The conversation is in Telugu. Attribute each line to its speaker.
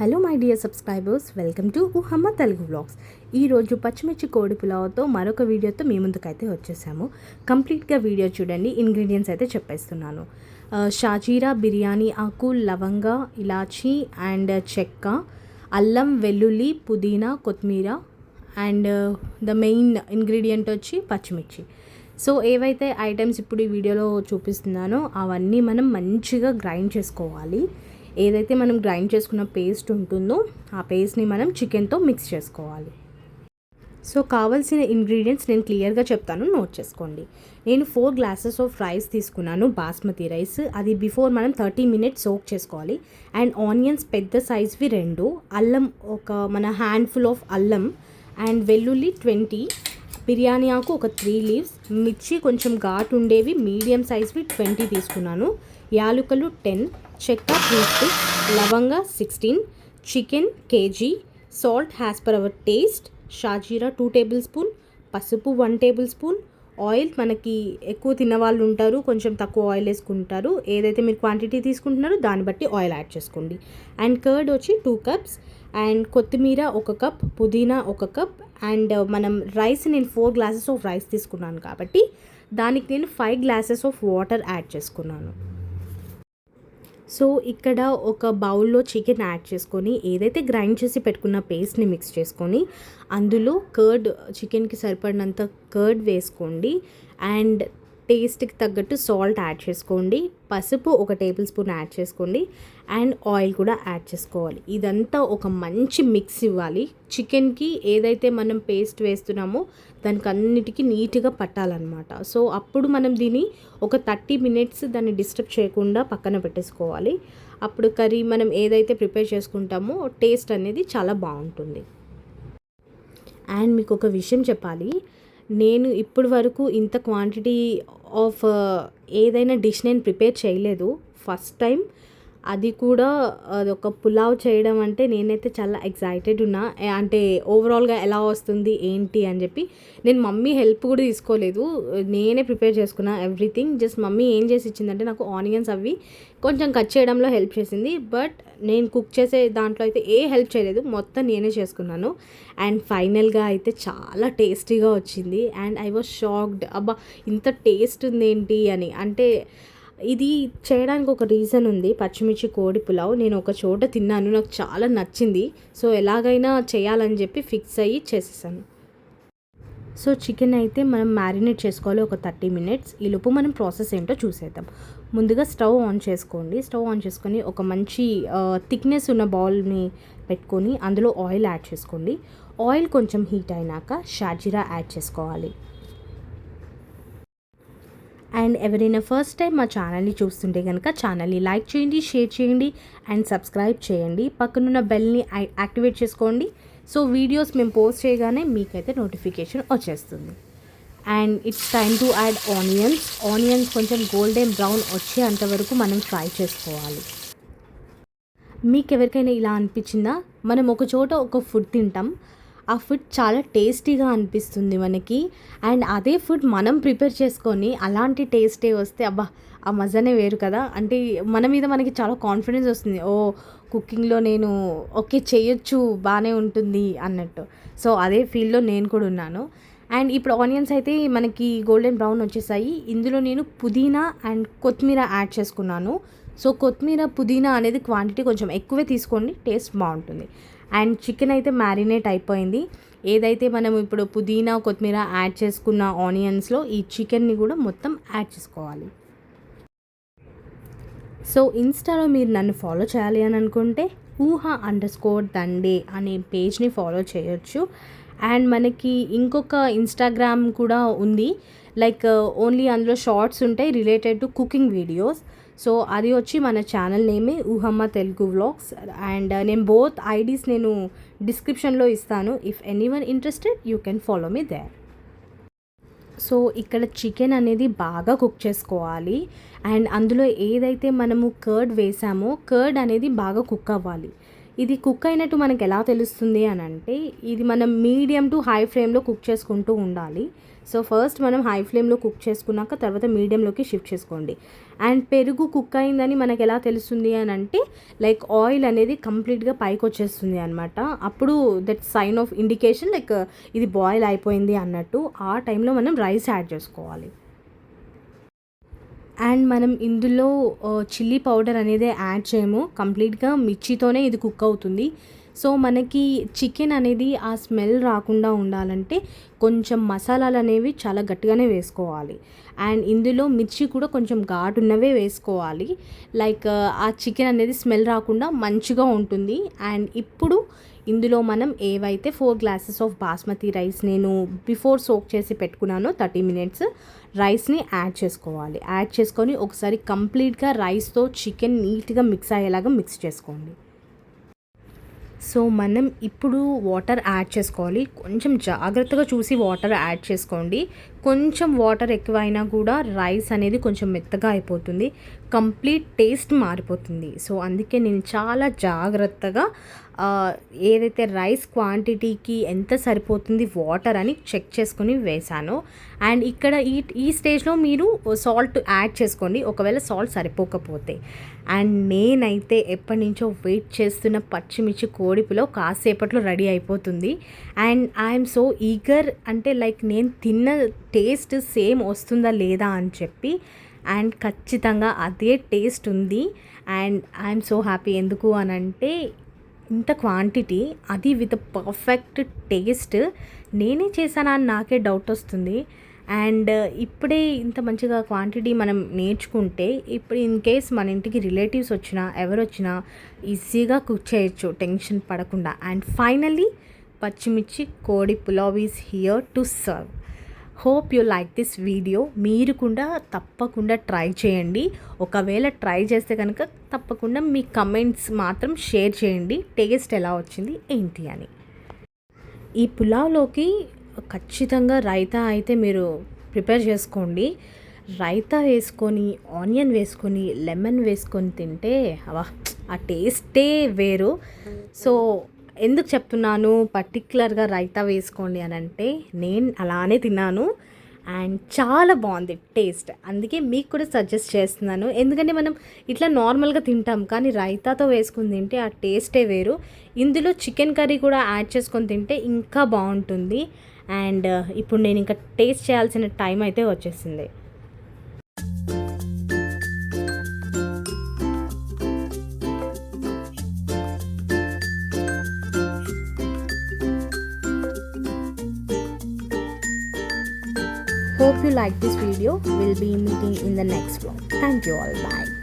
Speaker 1: Hello my dear subscribers, welcome to Oohamma Telugu vlogs. ఈరోజు పచ్చిమిర్చి కోడి పులావ్తో మరొక వీడియోతో మీ ముందుకైతే వచ్చేసాము. కంప్లీట్గా వీడియో చూడండి. ఇంగ్రీడియంట్స్ అయితే చెప్పేస్తున్నాను. షాజీరా, బిర్యానీ ఆకు, లవంగా, ఇలాచీ అండ్ చెక్క, అల్లం, వెల్లుల్లి, పుదీనా, కొత్తిమీర అండ్ ద మెయిన్ ఇంగ్రీడియంట్ వచ్చి పచ్చిమిర్చి. సో ఏవైతే ఐటమ్స్ ఇప్పుడు ఈ వీడియోలో చూపిస్తున్నానో అవన్నీ మనం మంచిగా గ్రైండ్ చేసుకోవాలి. ఏదైతే మనం గ్రైండ్ చేసుకున్న పేస్ట్ ఉంటుందో ఆ పేస్ట్ని మనం చికెన్తో మిక్స్ చేసుకోవాలి. సో కావాల్సిన ఇంగ్రీడియంట్స్ నేను క్లియర్గా చెప్తాను, నోట్ చేసుకోండి. నేను 4 గ్లాసెస్ ఆఫ్ రైస్ తీసుకున్నాను, బాస్మతి రైస్. అది బిఫోర్ మనం 30 మినిట్స్ సోక్ చేసుకోవాలి. అండ్ ఆనియన్స్ పెద్ద సైజ్వి 2, అల్లం ఒక మన హ్యాండ్ఫుల్ ఆఫ్ అల్లం, అండ్ వెల్లుల్లి 20, బిర్యానీ ఆకు ఒక 3 లీవ్స్, మిర్చి కొంచెం ఘాటు ఉండేవి మీడియం సైజ్వి 20 తీసుకున్నాను, యాలుకలు 10, చెక్క 3 స్టిక్స్, లవంగా 16, chicken kg, salt as per our taste, షాజీరా 2 టేబుల్ స్పూన్, పసుపు 1 టేబుల్ స్పూన్, ఆయిల్ మనకి ఎక్కువ తిన్నవాళ్ళు ఉంటారు, కొంచెం తక్కువ ఆయిల్ వేసుకుంటారు. ఏదైతే మీరు క్వాంటిటీ తీసుకుంటున్నారో దాన్ని బట్టి ఆయిల్ యాడ్ చేసుకోండి. అండ్ కర్డ్ వచ్చి 2 కప్స్, అండ్ కొత్తిమీర 1 కప్, పుదీనా 1 కప్. అండ్ మనం రైస్ నేను 4 గ్లాసెస్ ఆఫ్ రైస్ తీసుకున్నాను కాబట్టి దానికి నేను 5 గ్లాసెస్ ఆఫ్ వాటర్ యాడ్ చేసుకున్నాను. సో ఇక్కడ ఒక బౌల్లో చికెన్ యాడ్ చేసుకొని ఏదైతే గ్రైండ్ చేసి పెట్టుకున్న పేస్ట్ని మిక్స్ చేసుకొని అందులో కర్డ్, చికెన్కి సరిపడినంత కర్డ్ వేసుకోండి. అండ్ టేస్ట్కి తగ్గట్టు సాల్ట్ యాడ్ చేసుకోండి, పసుపు 1 టేబుల్ స్పూన్ యాడ్ చేసుకోండి, అండ్ ఆయిల్ కూడా యాడ్ చేసుకోవాలి. ఇదంతా ఒక మంచి మిక్స్ ఇవ్వాలి. చికెన్కి ఏదైతే మనం పేస్ట్ వేస్తున్నామో దానికి అన్నిటికీ నీట్గా పట్టాలన్నమాట. సో అప్పుడు మనం దీన్ని ఒక 30 మినిట్స్ దాన్ని డిస్టర్బ్ చేయకుండా పక్కన పెట్టేసుకోవాలి. అప్పుడు కర్రీ మనం ఏదైతే ప్రిపేర్ చేసుకుంటామో టేస్ట్ అనేది చాలా బాగుంటుంది. అండ్ మీకు ఒక విషయం చెప్పాలి, నేను ఇప్పటి వరకు ఇంత క్వాంటిటీ ఆఫ్ ఏదైనా డిష్ నేను ప్రిపేర్ చేయలేదు. ఫస్ట్ టైం, అది కూడా అదొక పులావ్ చేయడం అంటే నేనైతే చాలా ఎక్సైటెడ్ ఉన్నా. అంటే ఓవరాల్గా ఎలా వస్తుంది ఏంటి అని చెప్పి నేను మమ్మీ హెల్ప్ కూడా తీసుకోలేదు, నేనే ప్రిపేర్ చేసుకున్నా ఎవ్రీథింగ్. జస్ట్ మమ్మీ ఏం చేసి ఇచ్చిందంటే నాకు ఆనియన్స్ అవి కొంచెం కట్ చేయడంలో హెల్ప్ చేసింది, బట్ నేను కుక్ చేసే దాంట్లో అయితే ఏ హెల్ప్ చేయలేదు, మొత్తం నేనే చేసుకున్నాను. అండ్ ఫైనల్గా అయితే చాలా టేస్టీగా వచ్చింది. అండ్ ఐ వాజ్ షాక్డ్, అబ్బా ఇంత టేస్ట్ ఉందేంటి అని. అంటే ఇది చేయడానికి ఒక రీజన్ ఉంది. పచ్చిమిర్చి కోడి పులావ్ నేను ఒక చోట తిన్నాను, నాకు చాలా నచ్చింది. సో ఎలాగైనా చేయాలని చెప్పి ఫిక్స్ అయ్యి చేసేసాను. సో చికెన్ అయితే మనం మ్యారినేట్ చేసుకోవాలి ఒక 30 మినిట్స్. ఈలోపు మనం ప్రాసెస్ ఏంటో చూసేద్దాం. ముందుగా స్టవ్ ఆన్ చేసుకోండి. స్టవ్ ఆన్ చేసుకొని ఒక మంచి థిక్నెస్ ఉన్న బౌల్ని పెట్టుకొని అందులో ఆయిల్ యాడ్ చేసుకోండి. ఆయిల్ కొంచెం హీట్ అయినాక షాజీరా యాడ్ చేసుకోవాలి. అండ్ ఎవరైనా ఫస్ట్ టైం మా ఛానల్ని చూస్తుంటే కనుక ఛానల్ని లైక్ చేయండి, షేర్ చేయండి అండ్ సబ్స్క్రైబ్ చేయండి. పక్కనున్న బెల్ని యాక్టివేట్ చేసుకోండి. సో వీడియోస్ మేము పోస్ట్ చేయగానే మీకైతే నోటిఫికేషన్ వచ్చేస్తుంది. And it's time to add onions కొంచెం గోల్డెన్ బ్రౌన్ వచ్చేంత వరకు మనం ఫ్రై చేసుకోవాలి. మీకు ఎవరికైనా ఇలా అనిపించిందా? మనం ఒక చోట ఒక ఫుడ్ తింటాం, ఆ ఫుడ్ చాలా టేస్టీగా అనిపిస్తుంది మనకి. అండ్ అదే ఫుడ్ మనం ప్రిపేర్ చేసుకొని అలాంటి టేస్టే వస్తే అబ్బా ఆ మజానే వేరు కదా. అంటే మన మీద మనకి చాలా కాన్ఫిడెన్స్ వస్తుంది, ఓ కుకింగ్లో నేను ఓకే చేయొచ్చు, బాగానే ఉంటుంది అన్నట్టు. సో అదే ఫీల్డ్లో నేను కూడా ఉన్నాను. అండ్ ఇప్పుడు ఆనియన్స్ అయితే మనకి గోల్డెన్ బ్రౌన్ వచ్చేసాయి. ఇందులో నేను పుదీనా అండ్ కొత్తిమీర యాడ్ చేసుకున్నాను. సో కొత్తిమీర, పుదీనా అనేది క్వాంటిటీ కొంచెం ఎక్కువే తీసుకోండి, టేస్ట్ బాగుంటుంది. అండ్ చికెన్ అయితే మ్యారినేట్ అయిపోయింది. ఏదైతే మనం ఇప్పుడు పుదీనా, కొత్తిమీర యాడ్ చేసుకున్న ఆనియన్స్లో ఈ చికెన్ని కూడా మొత్తం యాడ్ చేసుకోవాలి. సో ఇన్స్టాలో మీరు నన్ను ఫాలో చేయాలి అని అనుకుంటే ఊహ_దండే అనే పేజ్ని ఫాలో చేయొచ్చు. అండ్ మనకి ఇంకొక ఇన్స్టాగ్రామ్ కూడా ఉంది, లైక్ ఓన్లీ అందులో షార్ట్స్ ఉంటాయి related to cooking videos. So అది వచ్చి మన ఛానల్ నేమే ఊహమ్మ తెలుగు వ్లాగ్స్. అండ్ నేను బోత్ ఐడీస్ నేను డిస్క్రిప్షన్లో ఇస్తాను. If anyone interested you can follow me there. So ఇక్కడ చికెన్ అనేది బాగా కుక్ చేసుకోవాలి. అండ్ అందులో ఏదైతే మనము కర్డ్ వేసామో కర్డ్ అనేది బాగా కుక్ అవ్వాలి. ఇది కుక్ అయినట్టు మనకు ఎలా తెలుస్తుంది అని అంటే, ఇది మనం మీడియం టు హై ఫ్లేమ్లో కుక్ చేసుకుంటూ ఉండాలి. సో ఫస్ట్ మనం హై ఫ్లేమ్లో కుక్ చేసుకున్నాక తర్వాత మీడియంలోకి షిఫ్ట్ చేసుకోండి. అండ్ పెరుగు కుక్ అయిందని మనకు ఎలా తెలుస్తుంది అని అంటే, లైక్ ఆయిల్ అనేది కంప్లీట్గా పైకి వచ్చేస్తుంది అనమాట. అప్పుడు that sign of indication like ఇది బాయిల్ అయిపోయింది అన్నట్టు. ఆ టైంలో మనం రైస్ యాడ్ చేసుకోవాలి. అండ్ మనం ఇందులో చిల్లీ పౌడర్ అనేది యాడ్ చేయము. కంప్లీట్గా మిర్చితోనే ఇది కుక్ అవుతుంది. సో మనకి చికెన్ అనేది ఆ స్మెల్ రాకుండా ఉండాలంటే కొంచెం మసాలాలు అనేవి చాలా గట్టిగానే వేసుకోవాలి. అండ్ ఇందులో మిర్చి కూడా కొంచెం ఘాటున్నవే వేసుకోవాలి. లైక్ ఆ చికెన్ అనేది స్మెల్ రాకుండా మంచిగా ఉంటుంది. అండ్ ఇప్పుడు ఇందులో మనం ఏవైతే 4 గ్లాసెస్ ఆఫ్ బాస్మతి రైస్ నేను బిఫోర్ సోక్ చేసి పెట్టుకున్నానో 30 మినిట్స్ రైస్ని యాడ్ చేసుకోవాలి. యాడ్ చేసుకొని ఒకసారి కంప్లీట్గా రైస్తో చికెన్ నీట్గా మిక్స్ అయ్యేలాగా మిక్స్ చేసుకోండి. సో మనం ఇప్పుడు వాటర్ యాడ్ చేసుకోవాలి. కొంచెం జాగ్రత్తగా చూసి వాటర్ యాడ్ చేసుకోండి. కొంచెం వాటర్ ఎక్కువైనా కూడా రైస్ అనేది కొంచెం మెత్తగా అయిపోతుంది, కంప్లీట్ టేస్ట్ మారిపోతుంది. సో అందుకే నేను చాలా జాగ్రత్తగా ఏదైతే రైస్ క్వాంటిటీకి ఎంత సరిపోతుంది వాటర్ అని చెక్ చేసుకొని వేసాను. అండ్ ఇక్కడ ఈ స్టేజ్లో మీరు సాల్ట్ యాడ్ చేసుకోండి ఒకవేళ సాల్ట్ సరిపోకపోతే. అండ్ నేనైతే ఎప్పటి నుంచో వెయిట్ చేస్తున్న పచ్చిమిర్చి కోడిపులో కాసేపట్లో రెడీ అయిపోతుంది. అండ్ ఐఎమ్ సో ఈగర్, అంటే లైక్ నేను తిన్న టేస్ట్ సేమ్ వస్తుందా లేదా అని చెప్పి. అండ్ ఖచ్చితంగా అదే టేస్ట్ ఉంది. And I'm so happy. ఎందుకు అని అంటే ఇంత క్వాంటిటీ, అది విత్ పర్ఫెక్ట్ టేస్ట్. నేనే చేశానా అని నాకే డౌట్ వస్తుంది. అండ్ ఇప్పుడే ఇంత మంచిగా క్వాంటిటీ మనం నేర్చుకుంటే ఇప్పుడు ఇన్ కేస్ మన ఇంటికి రిలేటివ్స్ వచ్చినా ఎవరు వచ్చినా ఈజీగా కుక్ చేయొచ్చు టెన్షన్ పడకుండా. అండ్ ఫైనల్లీ పచ్చిమిర్చి కోడి pulao is here to serve. Hope you like this video. మీరు కూడా తప్పకుండా ట్రై చేయండి. ఒకవేళ ట్రై చేస్తే కనుక తప్పకుండా మీ కమెంట్స్ మాత్రం షేర్ చేయండి, టేస్ట్ ఎలా వచ్చింది ఏంటి అని. ఈ పులావ్లోకి ఖచ్చితంగా రైతా అయితే మీరు ప్రిపేర్ చేసుకోండి. రైతా వేసుకొని ఆనియన్ వేసుకొని లెమన్ వేసుకొని తింటే అవా ఆ టేస్టే వేరు. సో ఎందుకు చెప్తున్నాను పర్టిక్యులర్గా రైతా వేసుకోండి అని అంటే, నేను అలానే తిన్నాను అండ్ చాలా బాగుంది టేస్ట్. అందుకే మీకు కూడా సజెస్ట్ చేస్తున్నాను. ఎందుకంటే మనం ఇట్లా నార్మల్గా తింటాం, కానీ రైతాతో వేసుకొని తింటే ఆ టేస్టే వేరు. ఇందులో చికెన్ కర్రీ కూడా యాడ్ చేసుకొని తింటే ఇంకా బాగుంటుంది. అండ్ ఇప్పుడు నేను ఇంకా టేస్ట్ చేయాల్సిన టైం అయితే వచ్చేసింది. Hope you like this video. We'll be meeting in the next vlog. Thank you all. Bye.